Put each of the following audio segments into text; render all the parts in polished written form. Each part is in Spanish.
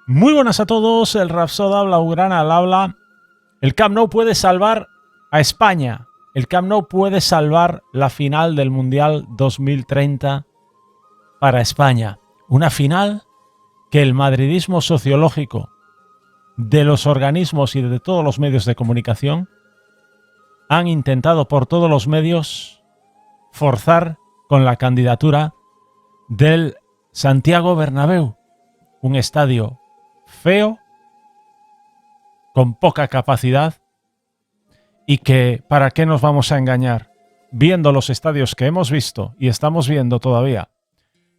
Muy buenas a todos, el Rapsoda Blaugrana al habla. El Camp Nou puede salvar a España. El Camp Nou puede salvar la final del Mundial 2030 para España. Una final que el madridismo sociológico de los organismos y de todos los medios de comunicación han intentado por todos los medios forzar con la candidatura del Santiago Bernabéu, un estadio feo, con poca capacidad y que, ¿para qué nos vamos a engañar? Viendo los estadios que hemos visto y estamos viendo todavía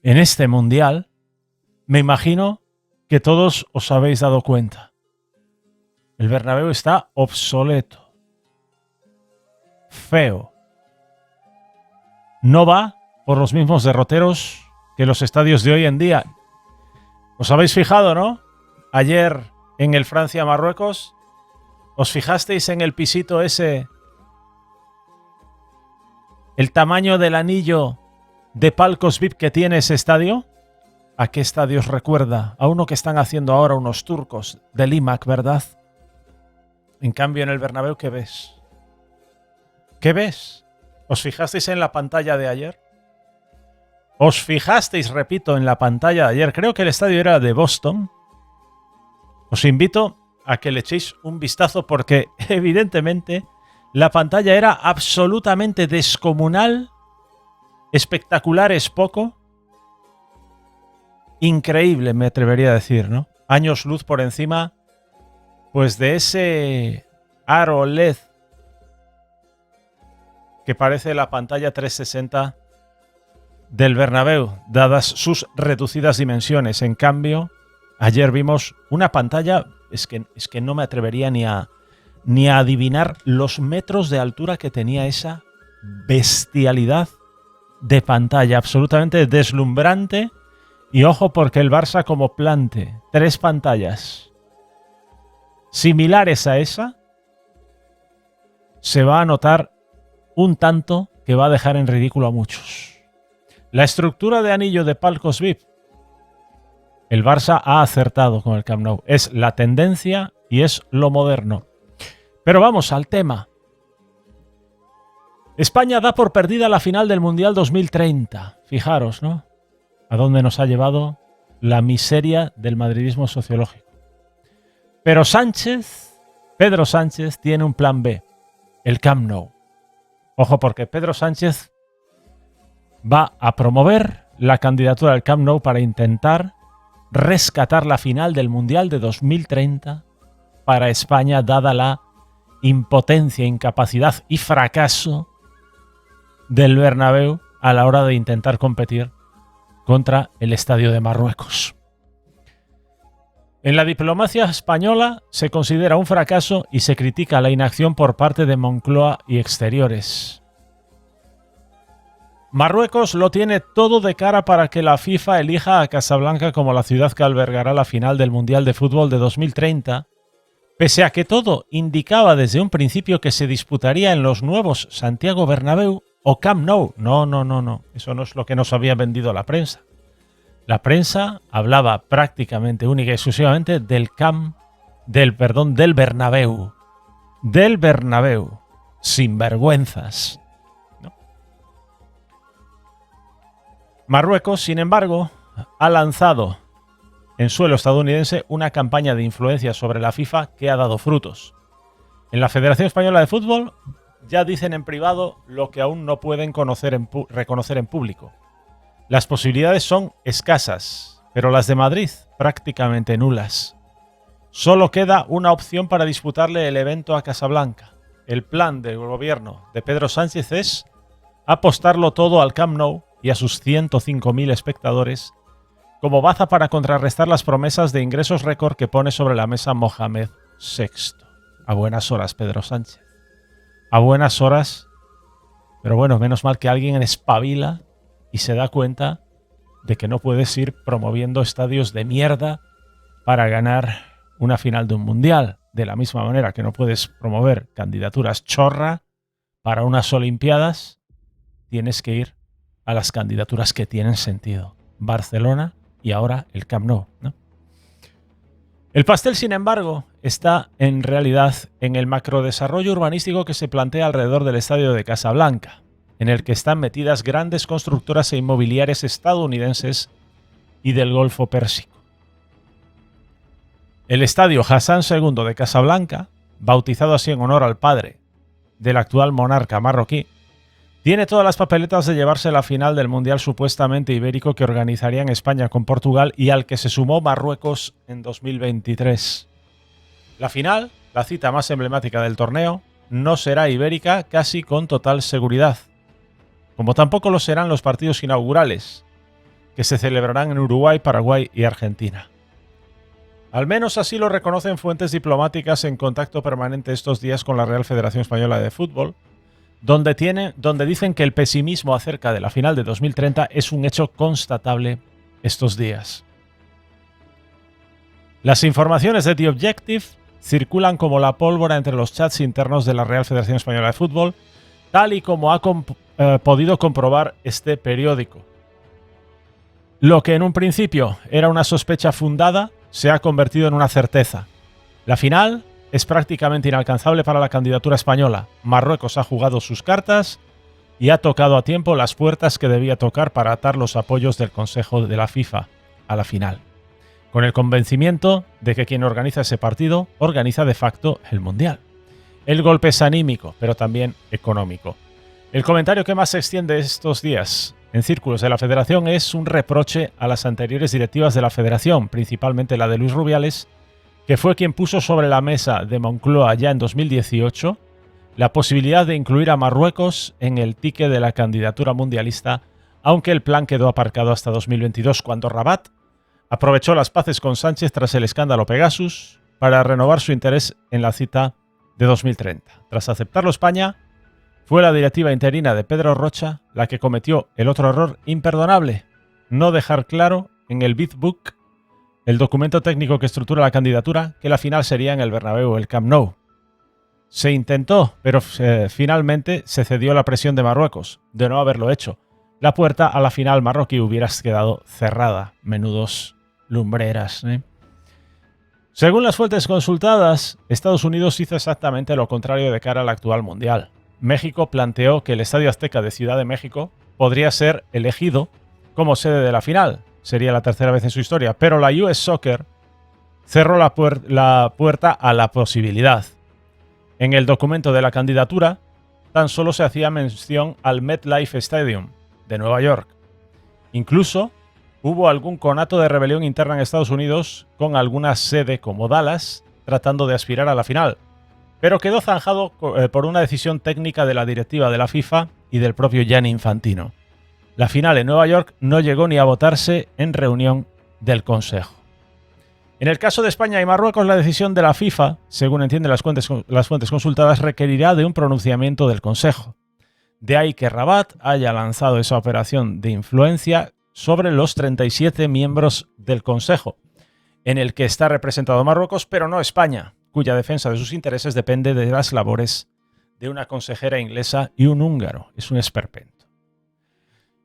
en este Mundial, me imagino que todos os habéis dado cuenta. El Bernabéu está obsoleto, feo. No va por los mismos derroteros que los estadios de hoy en día. ¿Os habéis fijado, no? Ayer en el Francia-Marruecos, ¿os fijasteis en el pisito ese? ¿El tamaño del anillo de palcos VIP que tiene ese estadio? ¿A qué estadio os recuerda? A uno que están haciendo ahora unos turcos del IMAC, ¿verdad? En cambio, en el Bernabéu, ¿qué ves? ¿Qué ves? ¿Os fijasteis en la pantalla de ayer? ¿Os fijasteis, repito, en la pantalla de ayer? Creo que el estadio era de Boston. Os invito a que le echéis un vistazo porque, evidentemente, la pantalla era absolutamente descomunal. Espectacular es poco. Increíble, me atrevería a decir, ¿no? Años luz por encima, pues, de ese aro LED que parece la pantalla 360 del Bernabéu, dadas sus reducidas dimensiones. En cambio, ayer vimos una pantalla, es que no me atrevería ni a adivinar los metros de altura que tenía esa bestialidad de pantalla, absolutamente deslumbrante. Y ojo, porque el Barça, como plante 3 pantallas similares a esa, se va a notar un tanto que va a dejar en ridículo a muchos. La estructura de anillo de palcos VIP, el Barça ha acertado con el Camp Nou. Es la tendencia y es lo moderno. Pero vamos al tema. España da por perdida la final del Mundial 2030. Fijaros, ¿no? A dónde nos ha llevado la miseria del madridismo sociológico. Pero Pedro Sánchez, tiene un plan B. El Camp Nou. Ojo, porque Pedro Sánchez va a promover la candidatura del Camp Nou para intentar rescatar la final del Mundial de 2030 para España, dada la impotencia, incapacidad y fracaso del Bernabéu a la hora de intentar competir contra el Estadio de Marruecos. En la diplomacia española se considera un fracaso y se critica la inacción por parte de Moncloa y Exteriores. Marruecos lo tiene todo de cara para que la FIFA elija a Casablanca como la ciudad que albergará la final del Mundial de Fútbol de 2030, pese a que todo indicaba desde un principio que se disputaría en los nuevos Santiago Bernabéu o Camp Nou. No. Eso no es lo que nos había vendido la prensa. La prensa hablaba prácticamente única y exclusivamente del Bernabéu. Del Bernabéu. Sinvergüenzas. ¿No? Marruecos, sin embargo, ha lanzado en suelo estadounidense una campaña de influencia sobre la FIFA que ha dado frutos. En la Federación Española de Fútbol ya dicen en privado lo que aún no pueden reconocer en público. Las posibilidades son escasas, pero las de Madrid prácticamente nulas. Solo queda una opción para disputarle el evento a Casablanca. El plan del gobierno de Pedro Sánchez es apostarlo todo al Camp Nou y a sus 105.000 espectadores como baza para contrarrestar las promesas de ingresos récord que pone sobre la mesa Mohamed VI. A buenas horas, Pedro Sánchez. A buenas horas. Pero bueno, menos mal que alguien espabila y se da cuenta de que no puedes ir promoviendo estadios de mierda para ganar una final de un mundial. De la misma manera que no puedes promover candidaturas chorra para unas Olimpiadas, tienes que ir a las candidaturas que tienen sentido. Barcelona y ahora el Camp Nou, ¿no? El pastel, sin embargo, está en realidad en el macrodesarrollo urbanístico que se plantea alrededor del estadio de Casablanca, en el que están metidas grandes constructoras e inmobiliarias estadounidenses y del Golfo Pérsico. El estadio Hassan II de Casablanca, bautizado así en honor al padre del actual monarca marroquí, tiene todas las papeletas de llevarse la final del Mundial supuestamente ibérico que organizarían España con Portugal y al que se sumó Marruecos en 2023. La final, la cita más emblemática del torneo, no será ibérica casi con total seguridad, como tampoco lo serán los partidos inaugurales, que se celebrarán en Uruguay, Paraguay y Argentina. Al menos así lo reconocen fuentes diplomáticas en contacto permanente estos días con la Real Federación Española de Fútbol, donde dicen que el pesimismo acerca de la final de 2030 es un hecho constatable estos días. Las informaciones de The Objective circulan como la pólvora entre los chats internos de la Real Federación Española de Fútbol, tal y como ha podido comprobar este periódico. Lo que en un principio era una sospecha fundada se ha convertido en una certeza. La final es prácticamente inalcanzable para la candidatura española. Marruecos ha jugado sus cartas y ha tocado a tiempo las puertas que debía tocar para atar los apoyos del Consejo de la FIFA a la final, con el convencimiento de que quien organiza ese partido organiza de facto el Mundial. El golpe es anímico, pero también económico. El comentario que más se extiende estos días en círculos de la Federación es un reproche a las anteriores directivas de la Federación, principalmente la de Luis Rubiales, que fue quien puso sobre la mesa de Moncloa ya en 2018 la posibilidad de incluir a Marruecos en el ticket de la candidatura mundialista, aunque el plan quedó aparcado hasta 2022, cuando Rabat aprovechó las paces con Sánchez tras el escándalo Pegasus para renovar su interés en la cita de 2030. Tras aceptarlo España, fue la directiva interina de Pedro Rocha la que cometió el otro error imperdonable: no dejar claro en el Bid Book, el documento técnico que estructura la candidatura, que la final sería en el Bernabéu o el Camp Nou. Se intentó, pero finalmente se cedió a la presión de Marruecos. De no haberlo hecho, la puerta a la final marroquí hubiera quedado cerrada. Menudos lumbreras, ¿eh? Según las fuentes consultadas, Estados Unidos hizo exactamente lo contrario de cara al actual Mundial. México planteó que el Estadio Azteca de Ciudad de México podría ser elegido como sede de la final. Sería la tercera vez en su historia, pero la US Soccer cerró la puerta a la posibilidad. En el documento de la candidatura tan solo se hacía mención al MetLife Stadium de Nueva York. Incluso hubo algún conato de rebelión interna en Estados Unidos con alguna sede como Dallas tratando de aspirar a la final, pero quedó zanjado por una decisión técnica de la directiva de la FIFA y del propio Gianni Infantino. La final en Nueva York no llegó ni a votarse en reunión del Consejo. En el caso de España y Marruecos, la decisión de la FIFA, según entienden las fuentes consultadas, requerirá de un pronunciamiento del Consejo. De ahí que Rabat haya lanzado esa operación de influencia sobre los 37 miembros del Consejo, en el que está representado Marruecos, pero no España, cuya defensa de sus intereses depende de las labores de una consejera inglesa y un húngaro. Es un esperpento.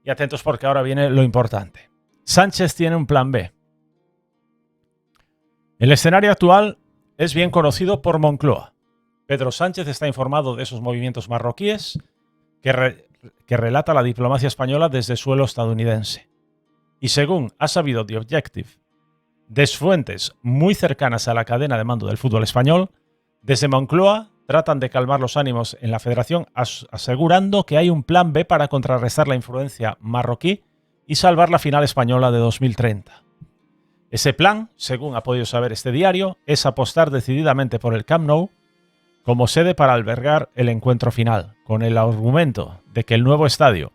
Y atentos porque ahora viene lo importante. Sánchez tiene un plan B. El escenario actual es bien conocido por Moncloa. Pedro Sánchez está informado de esos movimientos marroquíes que relata la diplomacia española desde suelo estadounidense. Y según ha sabido The Objective, de fuentes muy cercanas a la cadena de mando del fútbol español, desde Moncloa tratan de calmar los ánimos en la federación asegurando que hay un plan B para contrarrestar la influencia marroquí y salvar la final española de 2030. Ese plan, según ha podido saber este diario, es apostar decididamente por el Camp Nou como sede para albergar el encuentro final, con el argumento de que el nuevo estadio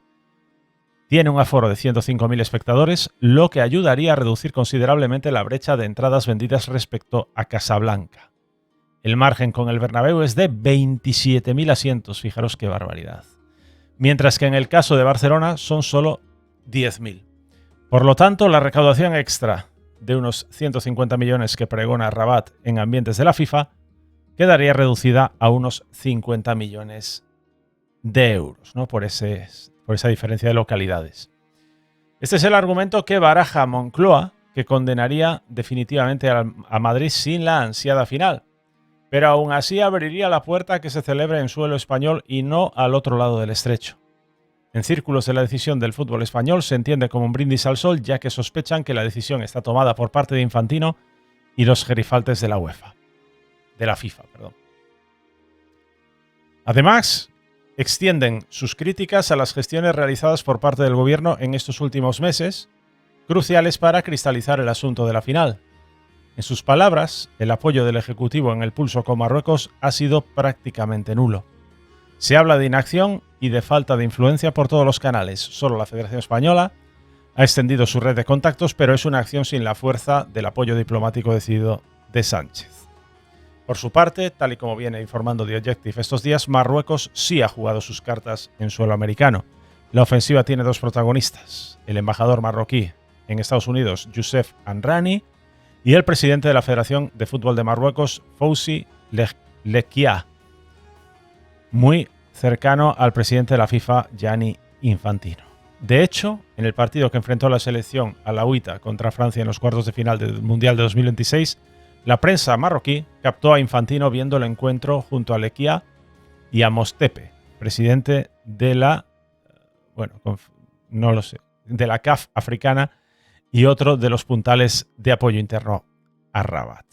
tiene un aforo de 105.000 espectadores, lo que ayudaría a reducir considerablemente la brecha de entradas vendidas respecto a Casablanca. El margen con el Bernabéu es de 27.000 asientos, fijaros qué barbaridad. Mientras que en el caso de Barcelona son solo 10.000. Por lo tanto, la recaudación extra de unos 150 millones que pregona Rabat en ambientes de la FIFA quedaría reducida a unos 50 millones de euros, ¿no? por esa diferencia de localidades. Este es el argumento que baraja Moncloa que condenaría definitivamente a Madrid sin la ansiada final, pero aún así abriría la puerta a que se celebre en suelo español y no al otro lado del estrecho. En círculos de la decisión del fútbol español se entiende como un brindis al sol, ya que sospechan que la decisión está tomada por parte de Infantino y los gerifaltes de la UEFA. De la FIFA, perdón. Además, extienden sus críticas a las gestiones realizadas por parte del gobierno en estos últimos meses, cruciales para cristalizar el asunto de la final. En sus palabras, el apoyo del Ejecutivo en el pulso con Marruecos ha sido prácticamente nulo. Se habla de inacción y de falta de influencia por todos los canales. Solo la Federación Española ha extendido su red de contactos, pero es una acción sin la fuerza del apoyo diplomático decidido de Sánchez. Por su parte, tal y como viene informando The Objective estos días, Marruecos sí ha jugado sus cartas en suelo americano. La ofensiva tiene dos protagonistas, el embajador marroquí en Estados Unidos, Youssef Anrani, y el presidente de la Federación de Fútbol de Marruecos, Fouzi Lekia, muy cercano al presidente de la FIFA, Gianni Infantino. De hecho, en el partido que enfrentó la selección alauita contra Francia en los cuartos de final del Mundial de 2026, la prensa marroquí captó a Infantino viendo el encuentro junto a Lekia y a Mostepe, presidente de la, de la CAF africana y otro de los puntales de apoyo interno a Rabat.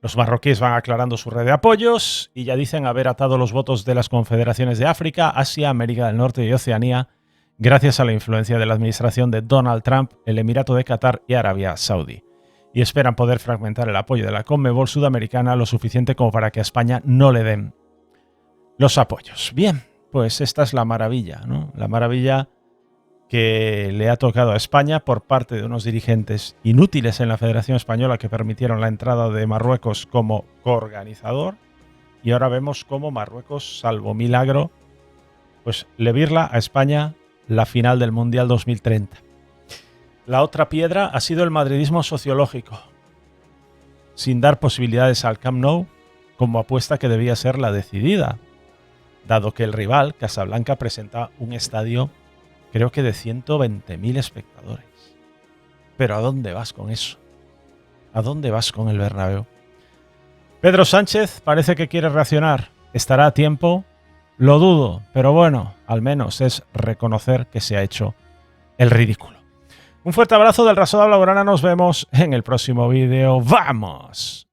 Los marroquíes van aclarando su red de apoyos y ya dicen haber atado los votos de las confederaciones de África, Asia, América del Norte y Oceanía gracias a la influencia de la administración de Donald Trump, el Emirato de Qatar y Arabia Saudí. Y esperan poder fragmentar el apoyo de la Conmebol sudamericana lo suficiente como para que a España no le den los apoyos. Bien, pues esta es la maravilla, ¿no? La maravilla que le ha tocado a España por parte de unos dirigentes inútiles en la Federación Española que permitieron la entrada de Marruecos como coorganizador, y ahora vemos cómo Marruecos, salvo milagro, pues le birla a España la final del Mundial 2030. La otra piedra ha sido el madridismo sociológico, sin dar posibilidades al Camp Nou como apuesta que debía ser la decidida, dado que el rival, Casablanca, presenta un estadio creo que de 120.000 espectadores. Pero ¿a dónde vas con eso? ¿A dónde vas con el Bernabéu? Pedro Sánchez parece que quiere reaccionar. ¿Estará a tiempo? Lo dudo, pero bueno, al menos es reconocer que se ha hecho el ridículo. Un fuerte abrazo del Raso de Blaugrana, nos vemos en el próximo vídeo. ¡Vamos!